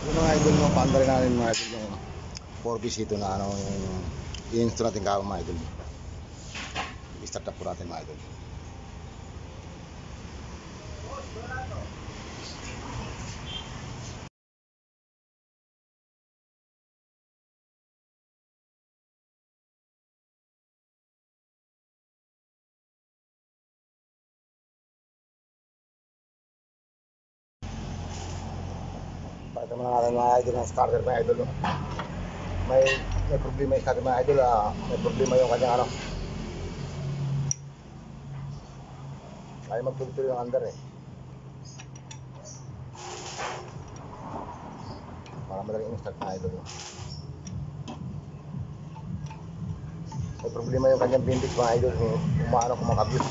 Yung mga idol mo, paanda rin natin mga idol yung 4PC ito na ano, yung i-install natin kahapon mga idol. I-start up po natin mga idol. Pakita mo na natin mga idol ng starter mga idol. May problema yung starter mga idol. May problema yung kanyang ano. Ay magtuloy yung under eh. Para madaling in-start mga idol. May problema yung kanyang bindix mga idol. Umaano kumakabit.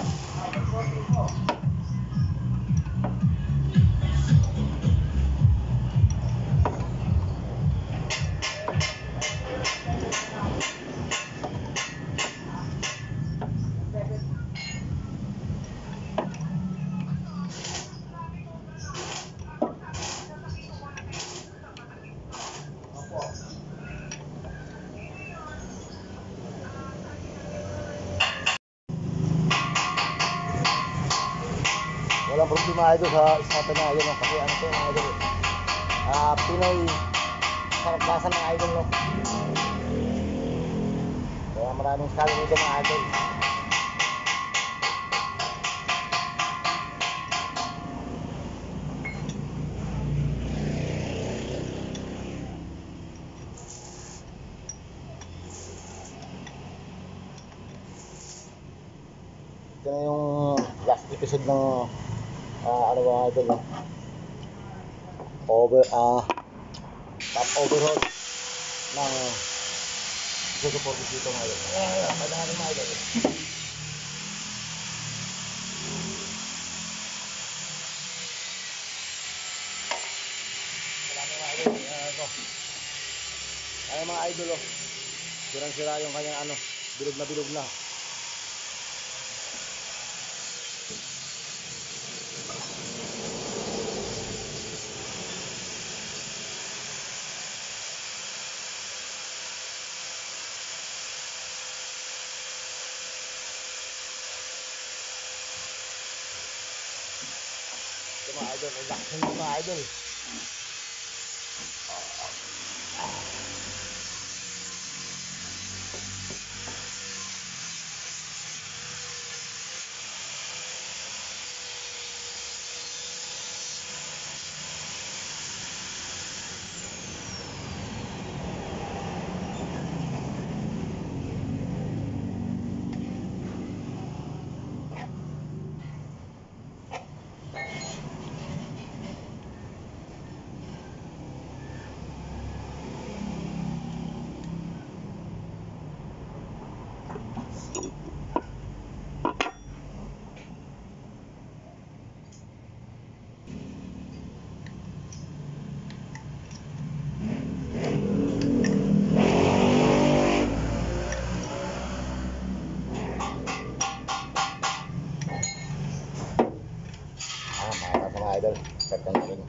Walang problema idol sa starter na idol. Kasi ano ito mga idol. Pinoy sarap-lasan ng idol no. Kaya maraming scale dito mga idol. Ito na yung last episode ng ano mga idol no? Top overhaul ng support dito mga idol. Padaan mga idol. Ay mga idol oh. Sirang-sira yung kanyang ano, bilog na. Ito mga idol, relaxing mga idol. Mga idol, start na natin.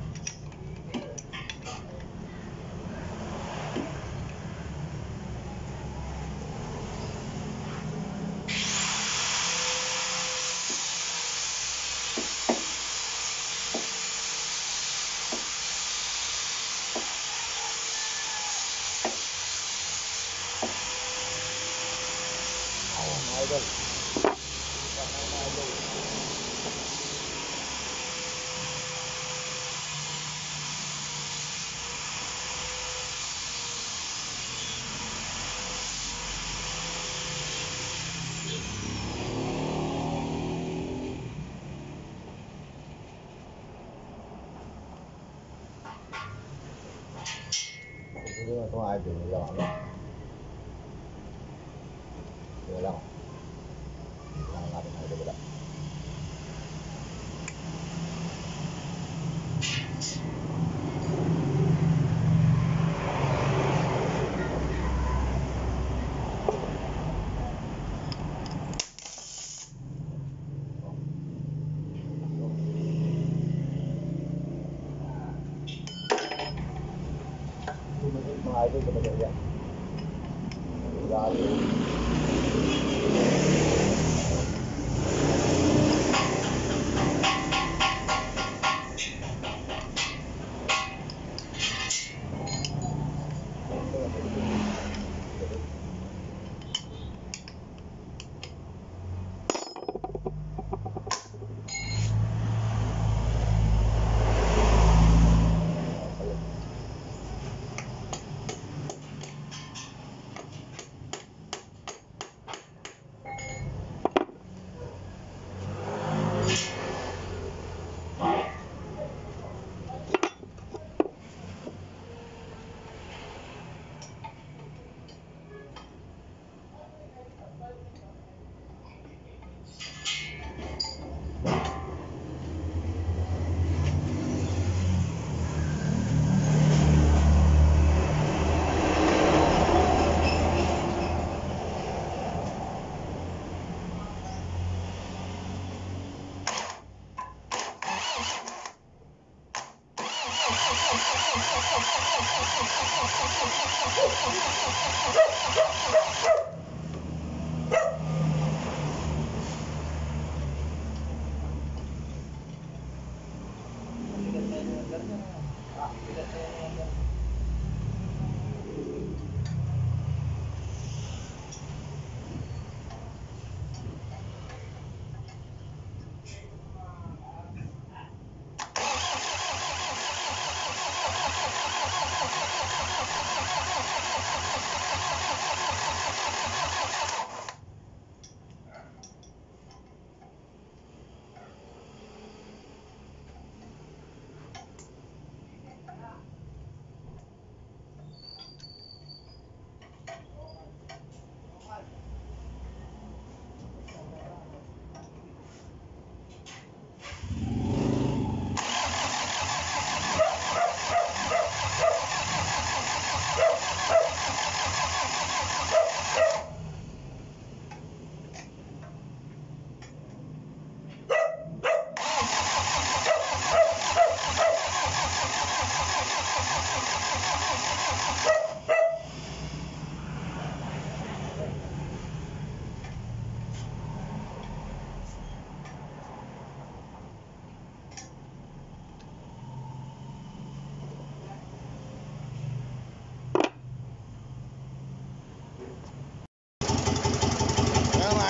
Ayan mga idol. Start na mga idol. Hindi na ito mga idol, wala lang ano. Wala lang. Wala lang natin mga idol, wala. mga idol sa baterya. Dahil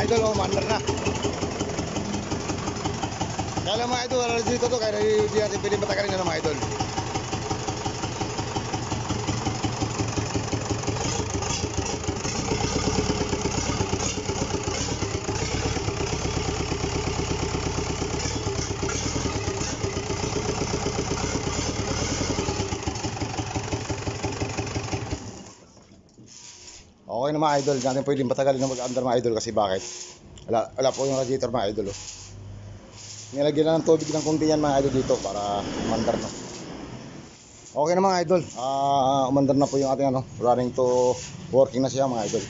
idol, oh, mandar na. Kaya lang mga idol, wala dito to, kaya hindi natin pwede patagalin na mga idol. Okay na mga idol, natin pwedeng patagalin na mag-under mga idol kasi bakit? Wala po yung radiator mga idol, oh. Nilagyan na ng tubig ng kunti yan mga idol dito para umandar na. Okay na mga idol, umandar na po yung ating running to working na siya mga idol.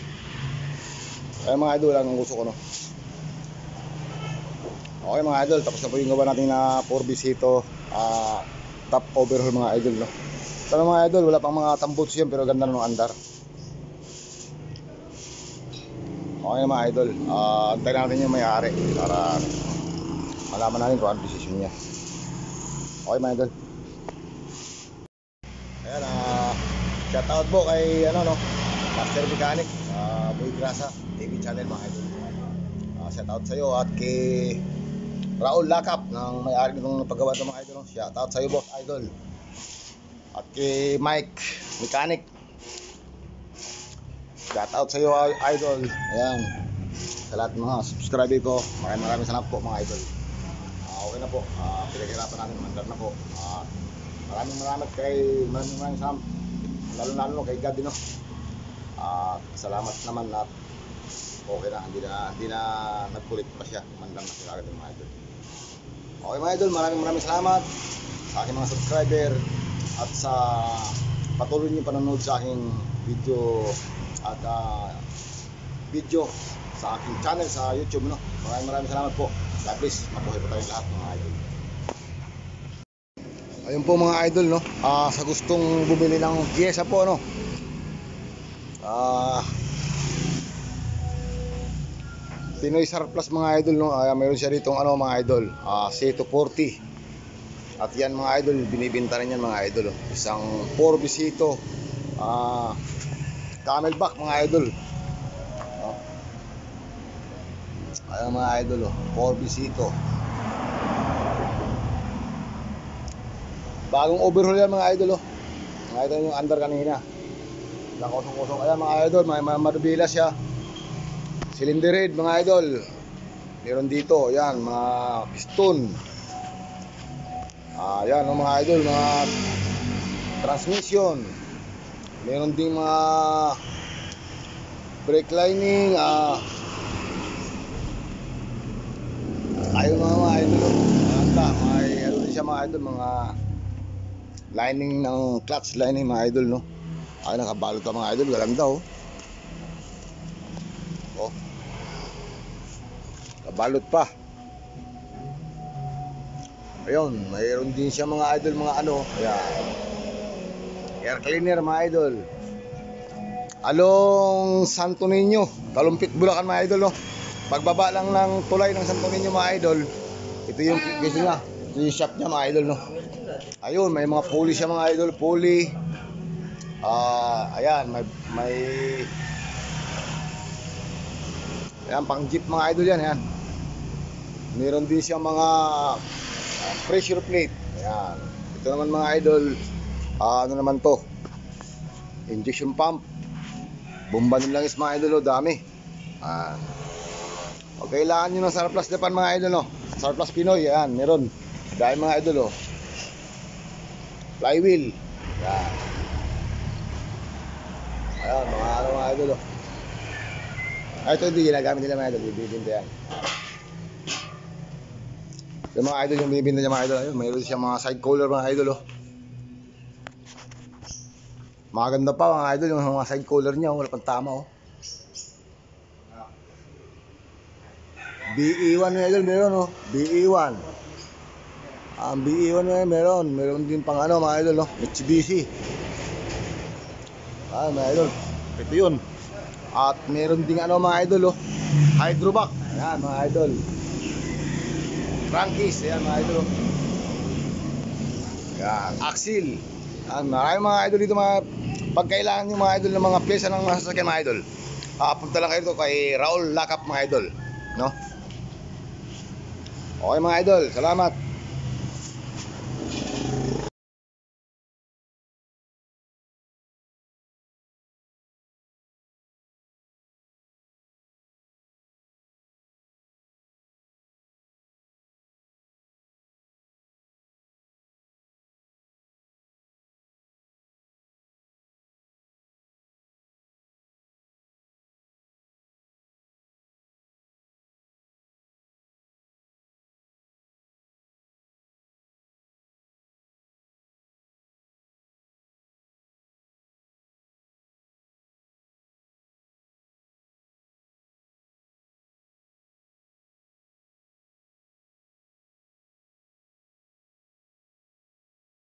Kaya mga idol, ang gusto ko Okay mga idol, tapos na po yung gawa natin na 4BC top overhaul mga idol, no. Sana mga idol, wala pang mga tambots yan pero ganda na ng andar. Okay mga idol, antayin natin yung may-ari para malaman natin kung ano decision niya. Okay mga idol. Ayan, shout out po kay Master Mechanic, Boy Grasa TV channel mga idol. Shout out sa iyo at kay Raul Lakap ng may-ari nitong paggawa ng mga idol. Shout out sa iyo boss idol. At kay Mike Mechanic, shout out sa iyo idol. Ayan, sa lahat ng mga subscriber ko, maraming salamat po mga idol. Okay na po, pinaghirapan natin, mandar na po. Maraming salamat lalo kay God din, no. Salamat naman at okay na, hindi na nagkulit pa siya, mandar na siya agad mga idol. Okay mga idol, maraming salamat sa aking mga subscriber at sa patuloy niyo panonood sa aking video at video sa aking channel sa YouTube, no. Maraming salamat po. God bless. Mabuhay po tayo lahat mga idol. Ayun po mga idol, no. Sa gustong bumili ng pyesa po, no, Pinoy Surplus mga idol, no? Mayroon siya dito mga idol, C240. At yan mga idol, binibenta rin yan mga idol, oh. Isang 4 bisito, camelback mga idol, oh. Ayan mga idol, oh, 4 bisito. Bagong overhaul yan mga idol, oh. Mga idol yung under kanina, nakosong-kosong. Ayan mga idol, may marubila siya. Cylinder head mga idol, meron dito, yan, mga piston. Yan mga idol, mga transmission. Meron ding mga brake lining. Ayun mga idol, may ano din siya mga idol, mga lining ng clutch lining mga idol, no? Ay, nakabalot pa mga idol, gaganda, oh. Oh, kabalot pa. Ayun, mayroon din siya mga idol, mga ano, ayan, air cleaner mga idol. Along Santo Niño, Kalumpit, Bulacan mga idol, no? Pagbaba lang ng tulay ng Santo Niño mga idol, ito yung place niya, ito yung shop niya mga idol, no? Ayun, may mga pulley siya mga idol, pulley. Ayan, may ayan, pang jeep mga idol yan, ayan. Meron din siya mga pressure plate. Ayan. Ito naman mga idol, ano naman to, injection pump, bomba ng langis mga idol, oh, dami. O kailangan nyo ng surplus Japan mga idol, no? Surplus Pinoy, ayan, meron dahil mga idol, oh. Flywheel, ayan. Ayan, mga idol, oh. Ito hindi ginagamit nila mga idol, bibibinta yan. Yung mga idol yung binibinta niya mga idol, ayun, mayroon siya mga side collar mga idol, oh. Maganda pa mga idol yung mga side collar niya, oh, wala pang tama, oh. BE1 mga idol, meron, oh. BE1. Ang BE1 meron din pang ano mga idol, oh, Mitsubishi. Mga idol, ito yun. At meron ding ano mga idol, oh, hydrovac. Ayan mga idol, crankcase, ayan mga idol, oh. Ayan, axle. Ayan, maraming mga idol dito, mga pagkailangan yung mga idol ng mga pyesa ng mga sasakyan mga idol, punta lang kayo dito kay Raul Lakap mga idol, no? Okay mga idol, salamat.